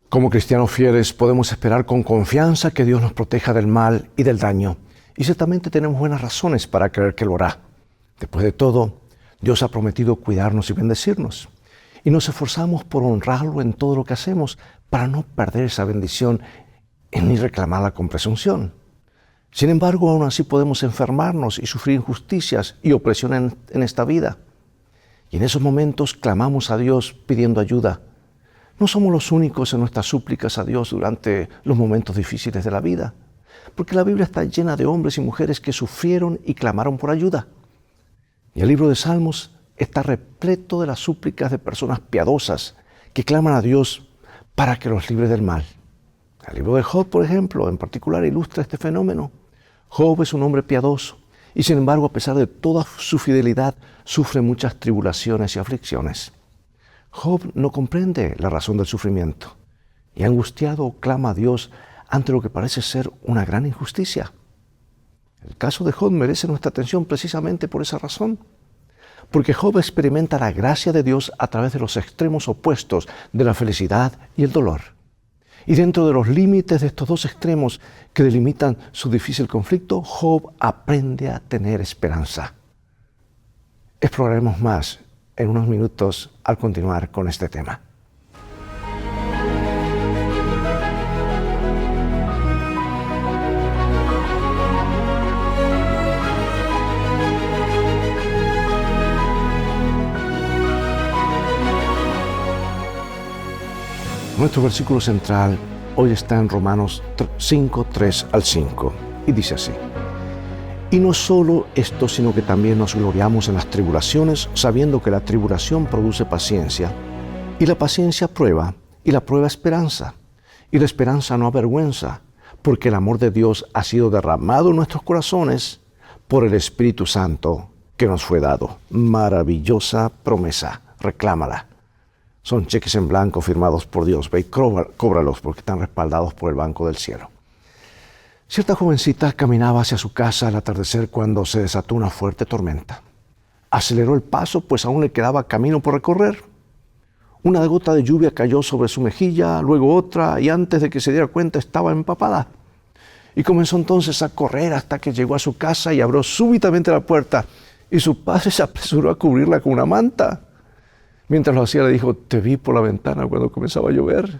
Como cristianos fieles podemos esperar con confianza que Dios nos proteja del mal y del daño. Y ciertamente tenemos buenas razones para creer que lo hará. Después de todo, Dios ha prometido cuidarnos y bendecirnos. Y nos esforzamos por honrarlo en todo lo que hacemos para no perder esa bendición ni reclamarla con presunción. Sin embargo, aún así podemos enfermarnos y sufrir injusticias y opresión en esta vida. Y en esos momentos clamamos a Dios pidiendo ayuda. No somos los únicos en nuestras súplicas a Dios durante los momentos difíciles de la vida, porque la Biblia está llena de hombres y mujeres que sufrieron y clamaron por ayuda. Y el libro de Salmos está repleto de las súplicas de personas piadosas que claman a Dios para que los libre del mal. El libro de Job, por ejemplo, en particular ilustra este fenómeno. Job es un hombre piadoso y sin embargo, a pesar de toda su fidelidad, sufre muchas tribulaciones y aflicciones. Job no comprende la razón del sufrimiento y angustiado clama a Dios ante lo que parece ser una gran injusticia. El caso de Job merece nuestra atención precisamente por esa razón, porque Job experimenta la gracia de Dios a través de los extremos opuestos de la felicidad y el dolor. Y dentro de los límites de estos dos extremos que delimitan su difícil conflicto, Job aprende a tener esperanza. Exploraremos más en unos minutos al continuar con este tema. Nuestro versículo central hoy está en Romanos 5, 3 al 5, y dice así: Y no solo esto, sino que también nos gloriamos en las tribulaciones, sabiendo que la tribulación produce paciencia, y la paciencia prueba, y la prueba esperanza, y la esperanza no avergüenza, porque el amor de Dios ha sido derramado en nuestros corazones por el Espíritu Santo que nos fue dado. Maravillosa promesa, reclámala. Son cheques en blanco firmados por Dios. Ve y cóbralos porque están respaldados por el Banco del Cielo. Cierta jovencita caminaba hacia su casa al atardecer cuando se desató una fuerte tormenta. Aceleró el paso, pues aún le quedaba camino por recorrer. Una gota de lluvia cayó sobre su mejilla, luego otra, y antes de que se diera cuenta estaba empapada. Y comenzó entonces a correr hasta que llegó a su casa y abrió súbitamente la puerta. Y su padre se apresuró a cubrirla con una manta. Mientras lo hacía le dijo: te vi por la ventana cuando comenzaba a llover.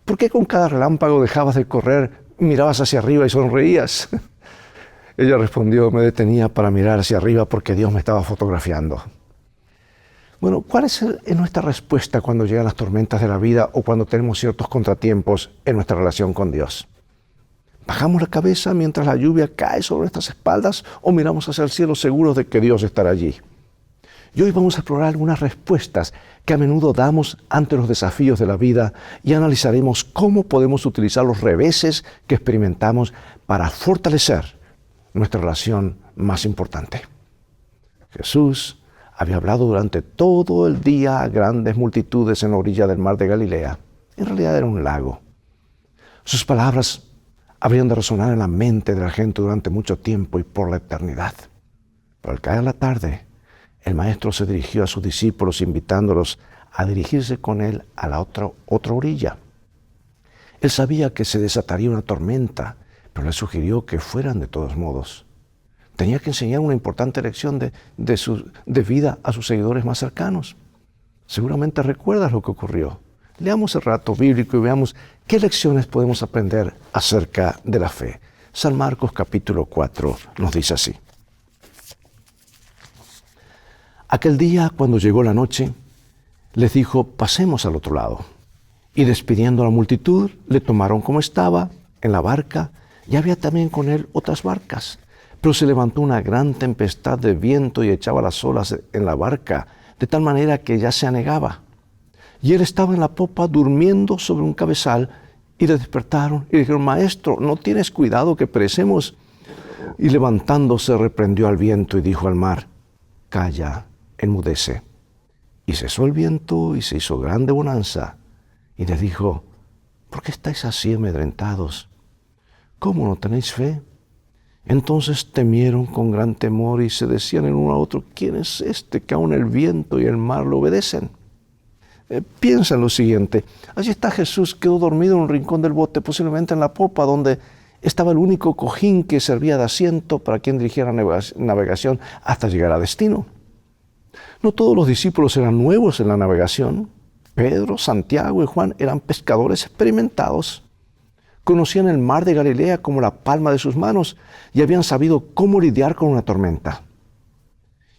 ¿Por qué con cada relámpago dejabas de correr, mirabas hacia arriba y sonreías? Ella respondió: me detenía para mirar hacia arriba porque Dios me estaba fotografiando. Bueno, ¿cuál es nuestra respuesta cuando llegan las tormentas de la vida o cuando tenemos ciertos contratiempos en nuestra relación con Dios? ¿Bajamos la cabeza mientras la lluvia cae sobre nuestras espaldas o miramos hacia el cielo seguros de que Dios estará allí? Y hoy vamos a explorar algunas respuestas que a menudo damos ante los desafíos de la vida y analizaremos cómo podemos utilizar los reveses que experimentamos para fortalecer nuestra relación más importante. Jesús había hablado durante todo el día a grandes multitudes en la orilla del mar de Galilea. En realidad era un lago. Sus palabras habrían de resonar en la mente de la gente durante mucho tiempo y por la eternidad. Pero al caer la tarde, el Maestro se dirigió a sus discípulos invitándolos a dirigirse con él a la otra orilla. Él sabía que se desataría una tormenta, pero les sugirió que fueran de todos modos. Tenía que enseñar una importante lección de vida a sus seguidores más cercanos. Seguramente recuerdas lo que ocurrió. Leamos el relato bíblico y veamos qué lecciones podemos aprender acerca de la fe. San Marcos capítulo 4 nos dice así: Aquel día, cuando llegó la noche, les dijo: pasemos al otro lado. Y despidiendo a la multitud, le tomaron como estaba, en la barca, y había también con él otras barcas. Pero se levantó una gran tempestad de viento y echaba las olas en la barca, de tal manera que ya se anegaba. Y él estaba en la popa durmiendo sobre un cabezal, y le despertaron y le dijeron: Maestro, ¿no tienes cuidado que perecemos? Y levantándose reprendió al viento y dijo al mar: Calla, enmudece. Y cesó el viento y se hizo grande bonanza. Y les dijo: ¿por qué estáis así amedrentados? ¿Cómo no tenéis fe? Entonces temieron con gran temor y se decían el uno a otro: ¿quién es este que aun el viento y el mar le obedecen? Piensa en lo siguiente. Allí está Jesús, quedó dormido en un rincón del bote, posiblemente en la popa, donde estaba el único cojín que servía de asiento para quien dirigiera navegación hasta llegar a destino. No todos los discípulos eran nuevos en la navegación. Pedro, Santiago y Juan eran pescadores experimentados. Conocían el mar de Galilea como la palma de sus manos y habían sabido cómo lidiar con una tormenta.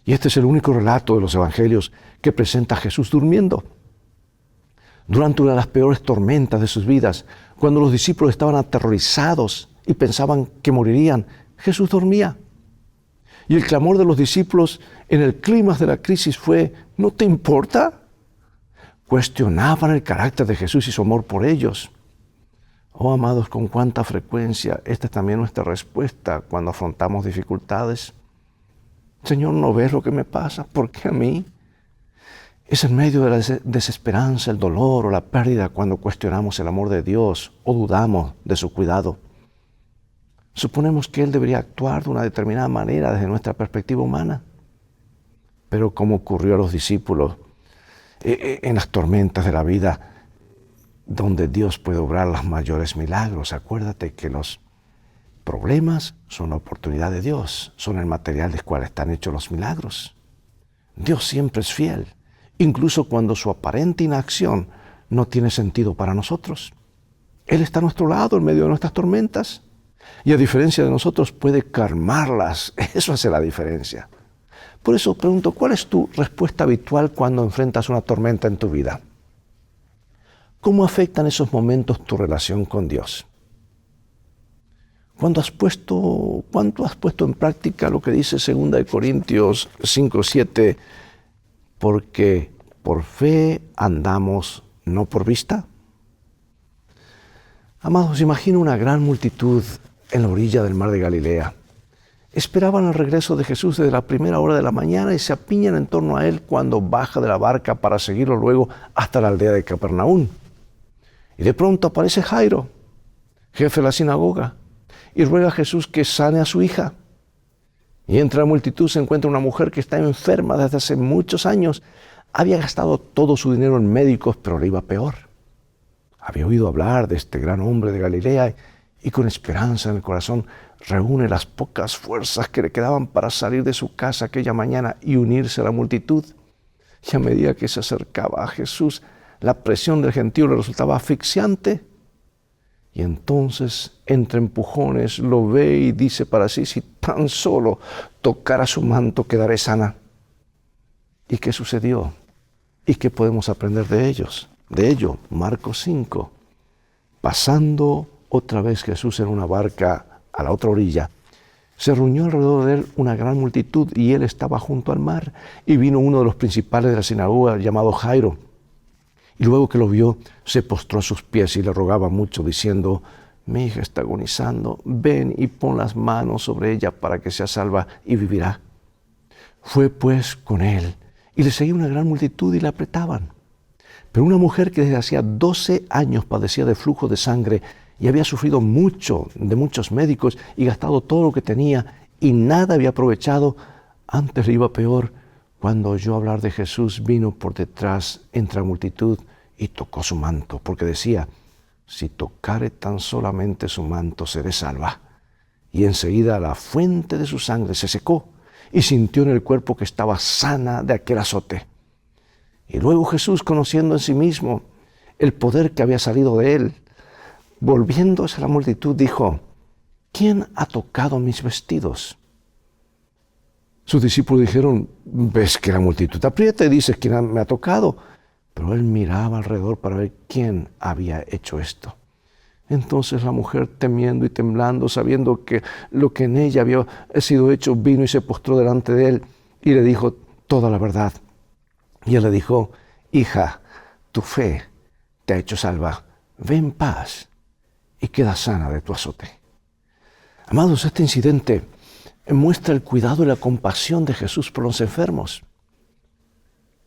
Y este es el único relato de los evangelios que presenta a Jesús durmiendo. Durante una de las peores tormentas de sus vidas, cuando los discípulos estaban aterrorizados y pensaban que morirían, Jesús dormía. Y el clamor de los discípulos en el clímax de la crisis fue: ¿no te importa? Cuestionaban el carácter de Jesús y su amor por ellos. Oh, amados, con cuánta frecuencia esta es también nuestra respuesta cuando afrontamos dificultades. Señor, ¿no ves lo que me pasa? ¿Por qué a mí? Es en medio de la desesperanza, el dolor o la pérdida cuando cuestionamos el amor de Dios o dudamos de su cuidado. Suponemos que Él debería actuar de una determinada manera desde nuestra perspectiva humana. Pero como ocurrió a los discípulos en las tormentas de la vida, donde Dios puede obrar los mayores milagros. Acuérdate que los problemas son la oportunidad de Dios, son el material del cual están hechos los milagros. Dios siempre es fiel, incluso cuando su aparente inacción no tiene sentido para nosotros. Él está a nuestro lado en medio de nuestras tormentas y a diferencia de nosotros puede calmarlas. Eso hace la diferencia. Por eso pregunto, ¿cuál es tu respuesta habitual cuando enfrentas una tormenta en tu vida? ¿Cómo afectan esos momentos tu relación con Dios? ¿Cuánto has puesto en práctica lo que dice 2 Corintios 5:7? Porque por fe andamos, no por vista. Amados, imagino una gran multitud en la orilla del mar de Galilea. Esperaban el regreso de Jesús desde la primera hora de la mañana y se apiñan en torno a Él cuando baja de la barca para seguirlo luego hasta la aldea de Capernaum. Y de pronto aparece Jairo, jefe de la sinagoga, y ruega a Jesús que sane a su hija. Y entre la multitud se encuentra una mujer que está enferma desde hace muchos años. Había gastado todo su dinero en médicos, pero le iba peor. Había oído hablar de este gran hombre de Galilea y con esperanza en el corazón reúne las pocas fuerzas que le quedaban para salir de su casa aquella mañana y unirse a la multitud. Y a medida que se acercaba a Jesús, la presión del gentío le resultaba asfixiante. Y entonces, entre empujones, lo ve y dice para sí: si tan solo tocara su manto, quedaré sana. ¿Y qué sucedió? ¿Y qué podemos aprender de ello? Marcos 5. Pasando otra vez Jesús en una barca a la otra orilla, se reunió alrededor de él una gran multitud y él estaba junto al mar. Y vino uno de los principales de la sinagoga llamado Jairo. Y luego que lo vio, se postró a sus pies y le rogaba mucho, diciendo: mi hija está agonizando, ven y pon las manos sobre ella para que sea salva y vivirá. Fue pues con él, y le seguía una gran multitud y le apretaban. Pero una mujer que desde hacía 12 años padecía de flujo de sangre y había sufrido mucho de muchos médicos y gastado todo lo que tenía y nada había aprovechado, antes le iba peor. Cuando oyó hablar de Jesús, vino por detrás entre la multitud y tocó su manto, porque decía: si tocare tan solamente su manto, seré salva. Y enseguida la fuente de su sangre se secó y sintió en el cuerpo que estaba sana de aquel azote. Y luego Jesús, conociendo en sí mismo el poder que había salido de él, volviéndose a la multitud, dijo: ¿quién ha tocado mis vestidos? Sus discípulos dijeron: ves que la multitud te aprieta y dices: ¿quién me ha tocado? Pero él miraba alrededor para ver quién había hecho esto. Entonces la mujer, temiendo y temblando, sabiendo que lo que en ella había sido hecho, vino y se postró delante de él y le dijo toda la verdad. Y él le dijo: hija, tu fe te ha hecho salva. Ve en paz y queda sana de tu azote. Amados, este incidente muestra el cuidado y la compasión de Jesús por los enfermos,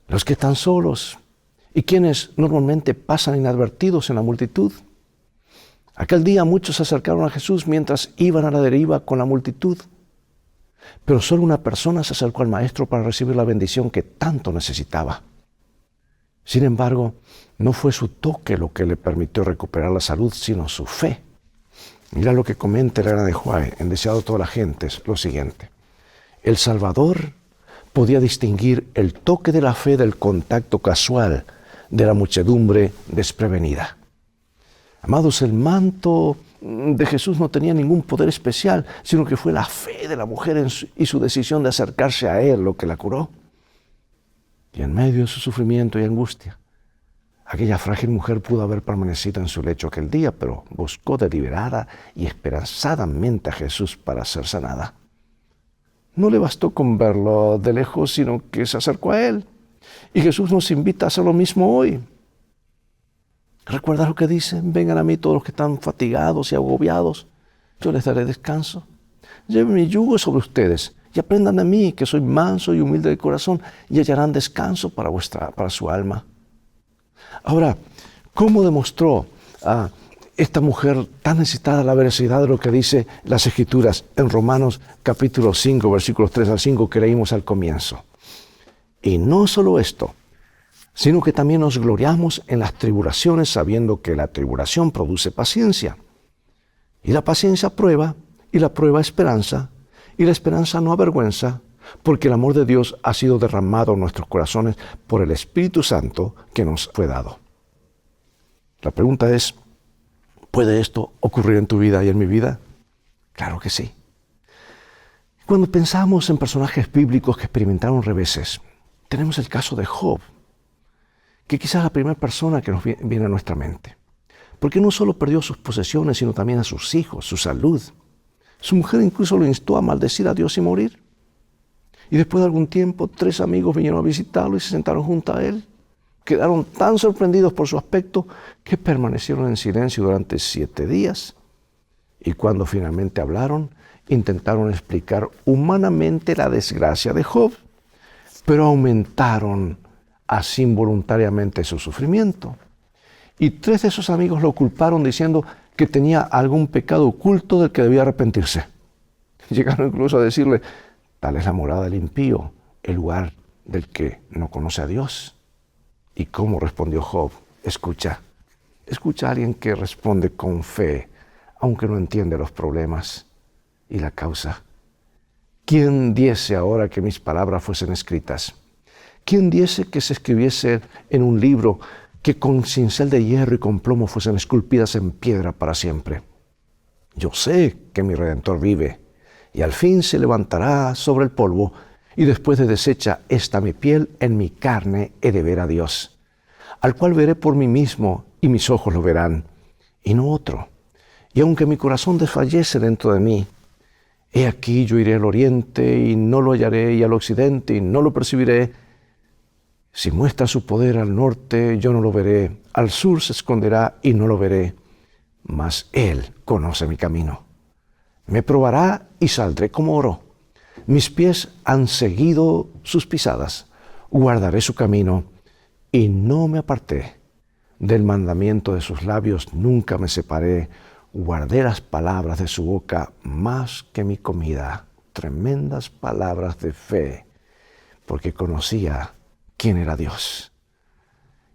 los que están solos y quienes normalmente pasan inadvertidos en la multitud. Aquel día muchos se acercaron a Jesús mientras iban a la deriva con la multitud, pero solo una persona se acercó al Maestro para recibir la bendición que tanto necesitaba. Sin embargo, no fue su toque lo que le permitió recuperar la salud, sino su fe. Mira lo que comenta Elena de White en Deseado de todas las gentes, lo siguiente. El Salvador podía distinguir el toque de la fe del contacto casual de la muchedumbre desprevenida. Amados, el manto de Jesús no tenía ningún poder especial, sino que fue la fe de la mujer y su decisión de acercarse a Él lo que la curó. Y en medio de su sufrimiento y angustia, aquella frágil mujer pudo haber permanecido en su lecho aquel día, pero buscó deliberada y esperanzadamente a Jesús para ser sanada. No le bastó con verlo de lejos, sino que se acercó a Él. Y Jesús nos invita a hacer lo mismo hoy. ¿Recuerdas lo que dice? Vengan a mí todos los que están fatigados y agobiados. Yo les daré descanso. Lleven mi yugo sobre ustedes y aprendan de mí, que soy manso y humilde de corazón, y hallarán descanso para su alma. Ahora, ¿cómo demostró esta mujer tan necesitada la veracidad de lo que dice las Escrituras en Romanos capítulo 5, versículos 3 al 5 que leímos al comienzo? Y no solo esto, sino que también nos gloriamos en las tribulaciones, sabiendo que la tribulación produce paciencia. Y la paciencia prueba, y la prueba esperanza, y la esperanza no avergüenza, porque el amor de Dios ha sido derramado en nuestros corazones por el Espíritu Santo que nos fue dado. La pregunta es, ¿puede esto ocurrir en tu vida y en mi vida? Claro que sí. Cuando pensamos en personajes bíblicos que experimentaron reveses, tenemos el caso de Job, que quizás es la primera persona que nos viene a nuestra mente. Porque no solo perdió sus posesiones, sino también a sus hijos, su salud. Su mujer incluso lo instó a maldecir a Dios y morir. Y después de algún tiempo, 3 amigos vinieron a visitarlo y se sentaron junto a él. Quedaron tan sorprendidos por su aspecto que permanecieron en silencio durante 7 días. Y cuando finalmente hablaron, intentaron explicar humanamente la desgracia de Job, pero aumentaron así involuntariamente su sufrimiento. Y 3 de sus amigos lo culparon diciendo que tenía algún pecado oculto del que debía arrepentirse. Llegaron incluso a decirle, tal es la morada del impío, el lugar del que no conoce a Dios. ¿Y cómo respondió Job? Escucha a alguien que responde con fe, aunque no entiende los problemas y la causa. ¿Quién diese ahora que mis palabras fuesen escritas? ¿Quién diese que se escribiese en un libro que con cincel de hierro y con plomo fuesen esculpidas en piedra para siempre? Yo sé que mi Redentor vive, y al fin se levantará sobre el polvo, y después de deshecha esta mi piel, en mi carne he de ver a Dios, al cual veré por mí mismo, y mis ojos lo verán, y no otro. Y aunque mi corazón desfallece dentro de mí, he aquí yo iré al oriente, y no lo hallaré, y al occidente, y no lo percibiré. Si muestra su poder al norte, yo no lo veré. Al sur se esconderá y no lo veré. Mas Él conoce mi camino. Me probará y saldré como oro. Mis pies han seguido sus pisadas. Guardaré su camino y no me aparté. Del mandamiento de sus labios nunca me separé. Guardé las palabras de su boca más que mi comida. Tremendas palabras de fe, porque conocía quién era Dios.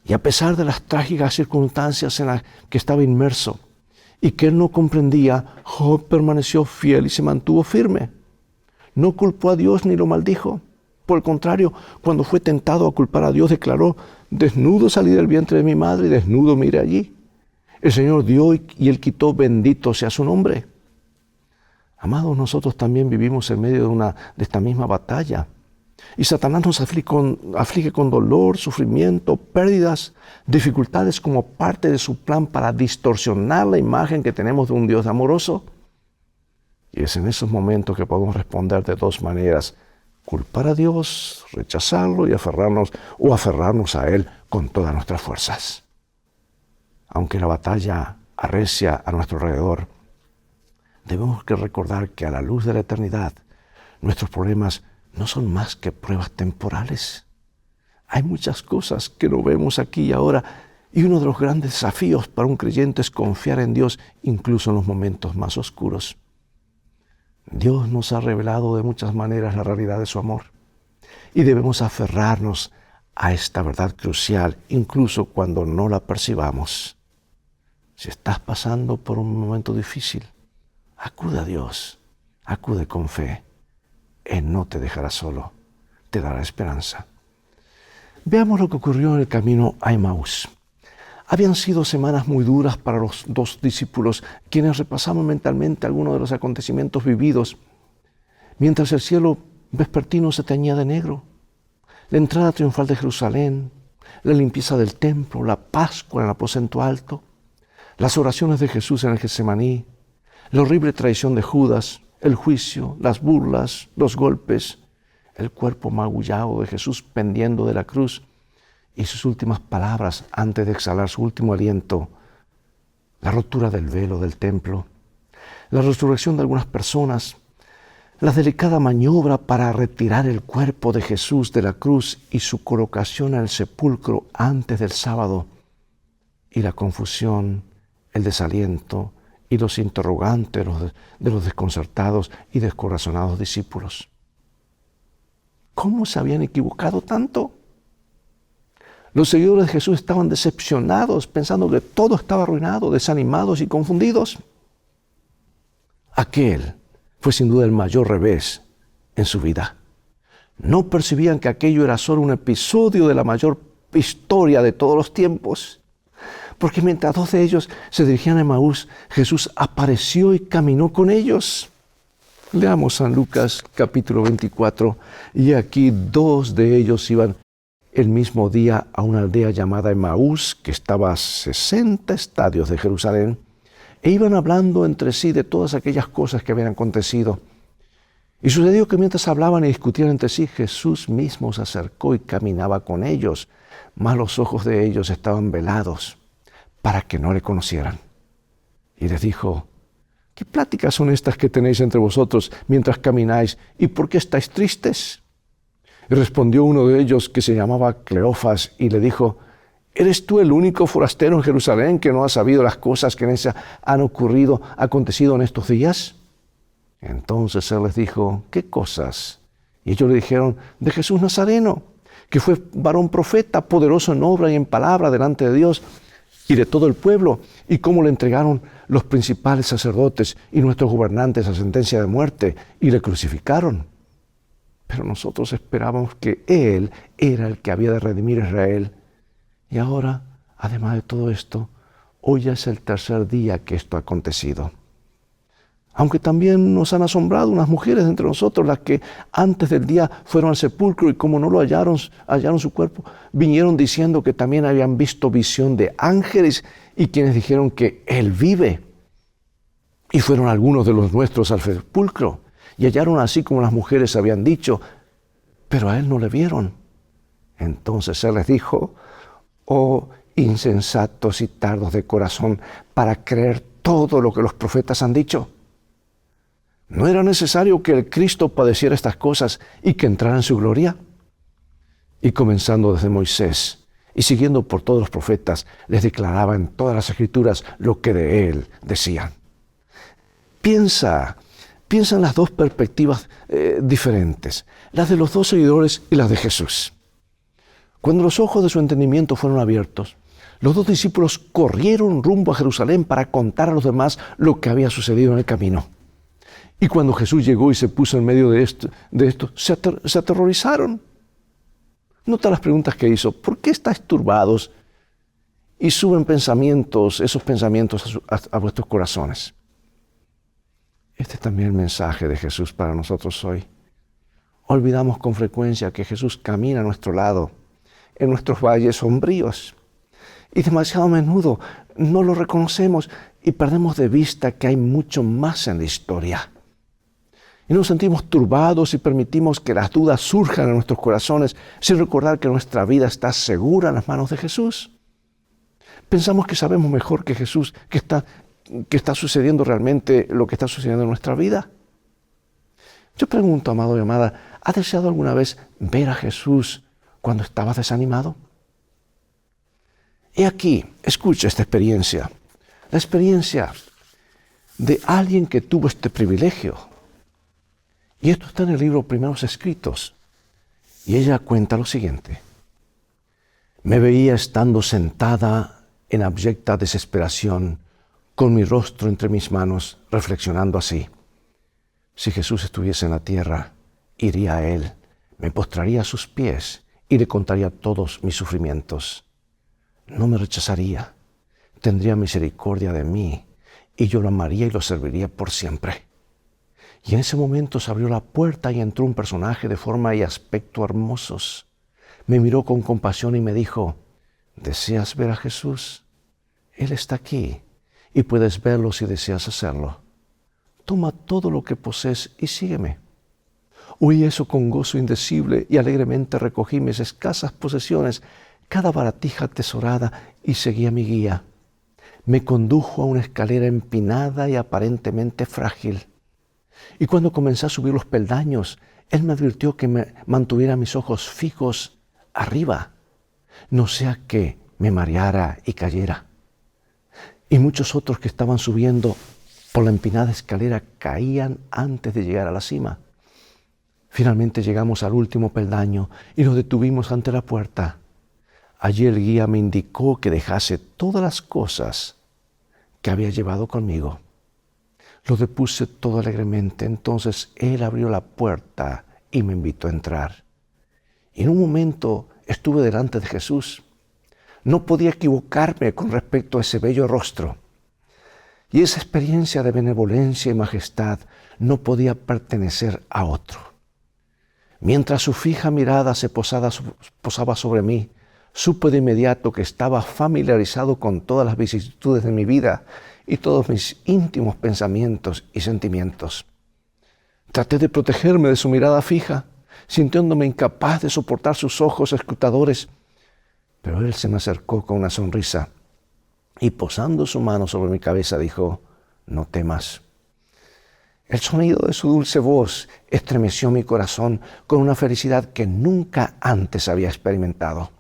Y a pesar de las trágicas circunstancias en las que estaba inmerso y que él no comprendía, Job permaneció fiel y se mantuvo firme. No culpó a Dios ni lo maldijo. Por el contrario, cuando fue tentado a culpar a Dios, declaró, desnudo salí del vientre de mi madre y desnudo me iré allí. El Señor dio y Él quitó, bendito sea su nombre. Amados, nosotros también vivimos en medio de esta misma batalla. Y Satanás nos aflige con dolor, sufrimiento, pérdidas, dificultades como parte de su plan para distorsionar la imagen que tenemos de un Dios amoroso. Y es en esos momentos que podemos responder de 2 maneras. Culpar a Dios, rechazarlo y aferrarnos a Él con todas nuestras fuerzas. Aunque la batalla arrecia a nuestro alrededor, debemos recordar que a la luz de la eternidad, nuestros problemas no son más que pruebas temporales. Hay muchas cosas que no vemos aquí y ahora, y uno de los grandes desafíos para un creyente es confiar en Dios incluso en los momentos más oscuros. Dios nos ha revelado de muchas maneras la realidad de su amor, y debemos aferrarnos a esta verdad crucial, incluso cuando no la percibamos. Si estás pasando por un momento difícil, acude a Dios, acude con fe. Él no te dejará solo, te dará esperanza. Veamos lo que ocurrió en el camino a Emaús. Habían sido semanas muy duras para los dos discípulos, quienes repasaban mentalmente algunos de los acontecimientos vividos, mientras el cielo vespertino se teñía de negro. La entrada triunfal de Jerusalén, la limpieza del templo, la Pascua en el aposento alto, las oraciones de Jesús en el Getsemaní, la horrible traición de Judas, el juicio, las burlas, los golpes, el cuerpo magullado de Jesús pendiendo de la cruz y sus últimas palabras antes de exhalar su último aliento, la rotura del velo del templo, la resurrección de algunas personas, la delicada maniobra para retirar el cuerpo de Jesús de la cruz y su colocación en el sepulcro antes del sábado, y la confusión, el desaliento y los interrogantes de los desconcertados y descorazonados discípulos. ¿Cómo se habían equivocado tanto? Los seguidores de Jesús estaban decepcionados, pensando que todo estaba arruinado, desanimados y confundidos. Aquel fue sin duda el mayor revés en su vida. No percibían que aquello era solo un episodio de la mayor historia de todos los tiempos. Porque mientras dos de ellos se dirigían a Emaús, Jesús apareció y caminó con ellos. Leamos San Lucas capítulo 24, y aquí dos de ellos iban el mismo día a una aldea llamada Emaús, que estaba a 60 estadios de Jerusalén, e iban hablando entre sí de todas aquellas cosas que habían acontecido. Y sucedió que mientras hablaban y discutían entre sí, Jesús mismo se acercó y caminaba con ellos, mas los ojos de ellos estaban velados para que no le conocieran. Y les dijo: ¿qué pláticas son estas que tenéis entre vosotros mientras camináis? ¿Y por qué estáis tristes? Y respondió uno de ellos, que se llamaba Cleofas, y le dijo: ¿eres tú el único forastero en Jerusalén que no ha sabido las cosas que en ella han acontecido en estos días? Entonces él les dijo: ¿qué cosas? Y ellos le dijeron: de Jesús Nazareno, que fue varón profeta, poderoso en obra y en palabra delante de Dios y de todo el pueblo, y cómo le entregaron los principales sacerdotes y nuestros gobernantes a sentencia de muerte, y le crucificaron. Pero nosotros esperábamos que Él era el que había de redimir a Israel. Y ahora, además de todo esto, hoy ya es el tercer día que esto ha acontecido. Aunque también nos han asombrado unas mujeres entre nosotros, las que antes del día fueron al sepulcro y como no lo hallaron su cuerpo, vinieron diciendo que también habían visto visión de ángeles y quienes dijeron que Él vive. Y fueron algunos de los nuestros al sepulcro y hallaron así como las mujeres habían dicho, pero a Él no le vieron. Entonces Él les dijo: oh insensatos y tardos de corazón, para creer todo lo que los profetas han dicho. ¿No era necesario que el Cristo padeciera estas cosas y que entrara en su gloria? Y comenzando desde Moisés y siguiendo por todos los profetas, les declaraba en todas las Escrituras lo que de Él decían. Piensa en las dos perspectivas diferentes, las de los dos seguidores y las de Jesús. Cuando los ojos de su entendimiento fueron abiertos, los dos discípulos corrieron rumbo a Jerusalén para contar a los demás lo que había sucedido en el camino. Y cuando Jesús llegó y se puso en medio de esto, se aterrorizaron. Nota las preguntas que hizo. ¿Por qué estáis turbados? Y suben esos pensamientos a vuestros corazones. Este es también el mensaje de Jesús para nosotros hoy. Olvidamos con frecuencia que Jesús camina a nuestro lado, en nuestros valles sombríos. Y demasiado a menudo no lo reconocemos y perdemos de vista que hay mucho más en la historia. Y nos sentimos turbados y permitimos que las dudas surjan en nuestros corazones sin recordar que nuestra vida está segura en las manos de Jesús. Pensamos que sabemos mejor que Jesús que está sucediendo realmente lo que está sucediendo en nuestra vida. Yo pregunto, amado y amada, ¿has deseado alguna vez ver a Jesús cuando estabas desanimado? He aquí, escucha esta experiencia, la experiencia de alguien que tuvo este privilegio. Y esto está en el libro Primeros Escritos. Y ella cuenta lo siguiente. Me veía estando sentada en abyecta desesperación, con mi rostro entre mis manos, reflexionando así: si Jesús estuviese en la tierra, iría a Él, me postraría a sus pies y le contaría todos mis sufrimientos. No me rechazaría, tendría misericordia de mí, y yo lo amaría y lo serviría por siempre. Y en ese momento se abrió la puerta y entró un personaje de forma y aspecto hermosos. Me miró con compasión y me dijo: ¿deseas ver a Jesús? Él está aquí y puedes verlo si deseas hacerlo. Toma todo lo que posees y sígueme. Oí eso con gozo indecible y alegremente recogí mis escasas posesiones, cada baratija atesorada, y seguí a mi guía. Me condujo a una escalera empinada y aparentemente frágil. Y cuando comencé a subir los peldaños, él me advirtió que me mantuviera mis ojos fijos arriba, no sea que me mareara y cayera. Y muchos otros que estaban subiendo por la empinada escalera caían antes de llegar a la cima. Finalmente llegamos al último peldaño y nos detuvimos ante la puerta. Allí el guía me indicó que dejase todas las cosas que había llevado conmigo. Lo depuse todo alegremente. Entonces él abrió la puerta y me invitó a entrar. Y en un momento estuve delante de Jesús. No podía equivocarme con respecto a ese bello rostro. Y esa experiencia de benevolencia y majestad no podía pertenecer a otro. Mientras su fija mirada se posaba sobre mí, supe de inmediato que estaba familiarizado con todas las vicisitudes de mi vida y todos mis íntimos pensamientos y sentimientos. Traté de protegerme de su mirada fija, sintiéndome incapaz de soportar sus ojos escrutadores, pero él se me acercó con una sonrisa y posando su mano sobre mi cabeza dijo: no temas. El sonido de su dulce voz estremeció mi corazón con una felicidad que nunca antes había experimentado.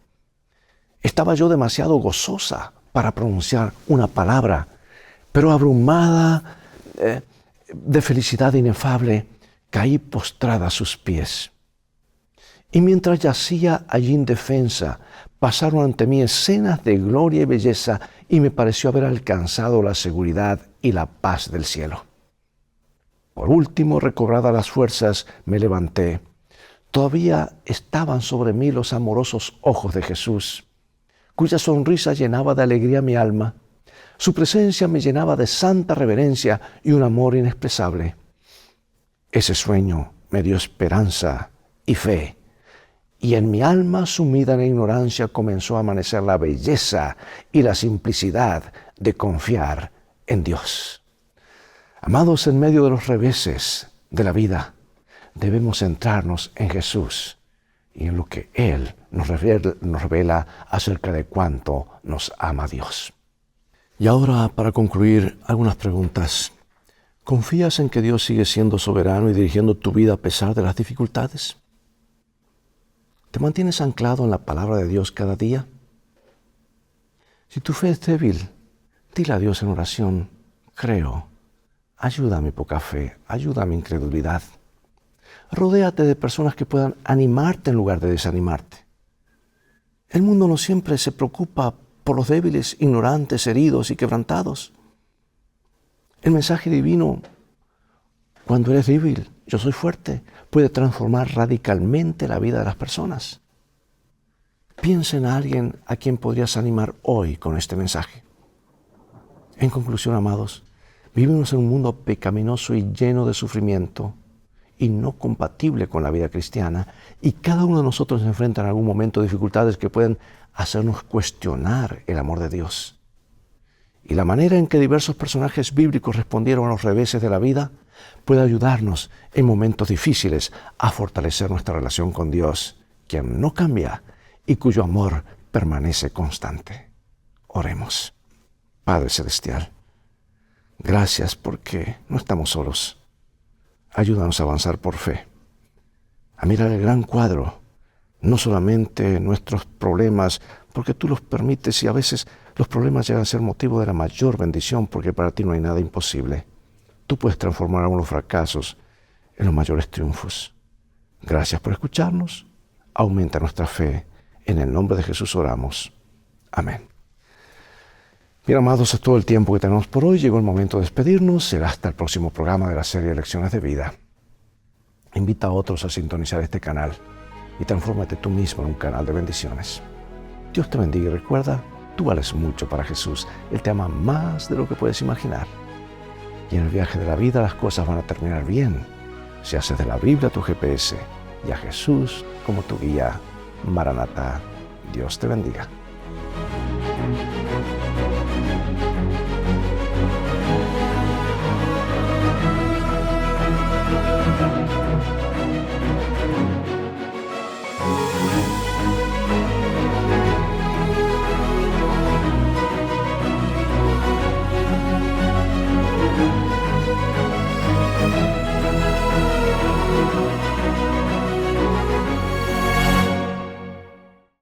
Estaba yo demasiado gozosa para pronunciar una palabra, pero abrumada de felicidad inefable, caí postrada a sus pies. Y mientras yacía allí indefensa, pasaron ante mí escenas de gloria y belleza y me pareció haber alcanzado la seguridad y la paz del cielo. Por último, recobradas las fuerzas, me levanté. Todavía estaban sobre mí los amorosos ojos de Jesús, cuya sonrisa llenaba de alegría mi alma. Su presencia me llenaba de santa reverencia y un amor inexpresable. Ese sueño me dio esperanza y fe, y en mi alma sumida en la ignorancia comenzó a amanecer la belleza y la simplicidad de confiar en Dios. Amados, en medio de los reveses de la vida, debemos centrarnos en Jesús y en lo que Él nos revela acerca de cuánto nos ama Dios. Y ahora, para concluir, algunas preguntas. ¿Confías en que Dios sigue siendo soberano y dirigiendo tu vida a pesar de las dificultades? ¿Te mantienes anclado en la palabra de Dios cada día? Si tu fe es débil, dile a Dios en oración: creo, ayuda a mi poca fe, ayuda a mi incredulidad. Rodéate de personas que puedan animarte en lugar de desanimarte. El mundo no siempre se preocupa por los débiles, ignorantes, heridos y quebrantados. El mensaje divino: cuando eres débil, yo soy fuerte, puede transformar radicalmente la vida de las personas. Piensa en alguien a quien podrías animar hoy con este mensaje. En conclusión, amados, vivimos en un mundo pecaminoso y lleno de sufrimiento y no compatible con la vida cristiana, y cada uno de nosotros se enfrenta en algún momento dificultades que pueden hacernos cuestionar el amor de Dios. Y la manera en que diversos personajes bíblicos respondieron a los reveses de la vida puede ayudarnos en momentos difíciles a fortalecer nuestra relación con Dios, quien no cambia y cuyo amor permanece constante. Oremos. Padre Celestial, gracias porque no estamos solos. Ayúdanos a avanzar por fe, a mirar el gran cuadro, no solamente nuestros problemas, porque tú los permites y a veces los problemas llegan a ser motivo de la mayor bendición, porque para ti no hay nada imposible. Tú puedes transformar aún los fracasos en los mayores triunfos. Gracias por escucharnos. Aumenta nuestra fe En el nombre de Jesús oramos. Amén. Bien, amados, es todo el tiempo que tenemos por hoy. Llegó el momento de despedirnos. Será hasta el próximo programa de la serie Lecciones de Vida. Invita a otros a sintonizar este canal y transfórmate tú mismo en un canal de bendiciones. Dios te bendiga y recuerda, tú vales mucho para Jesús. Él te ama más de lo que puedes imaginar. Y en el viaje de la vida las cosas van a terminar bien si haces de la Biblia tu GPS y a Jesús como tu guía. Maranatá. Dios te bendiga.